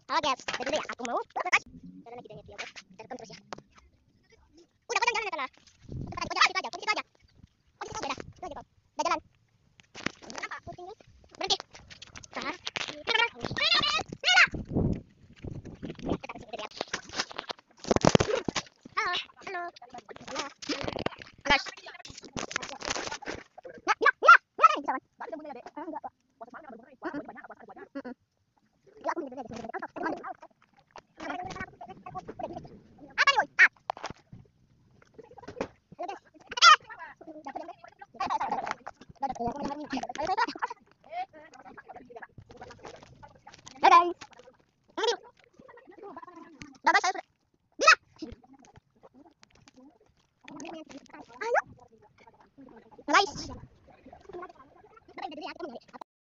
Oke, jadi dulu ya, aku mau jalan lagi deh, ya, guys. Terekam terus ya. Udah jalan ya sana. Udah situ aja, situ aja. Oh, situ aja dah. Itu aja kok. Udah jalan. Kenapa? Pusing nih. Berhenti. Nah. Halo, halo. Guys. Guys.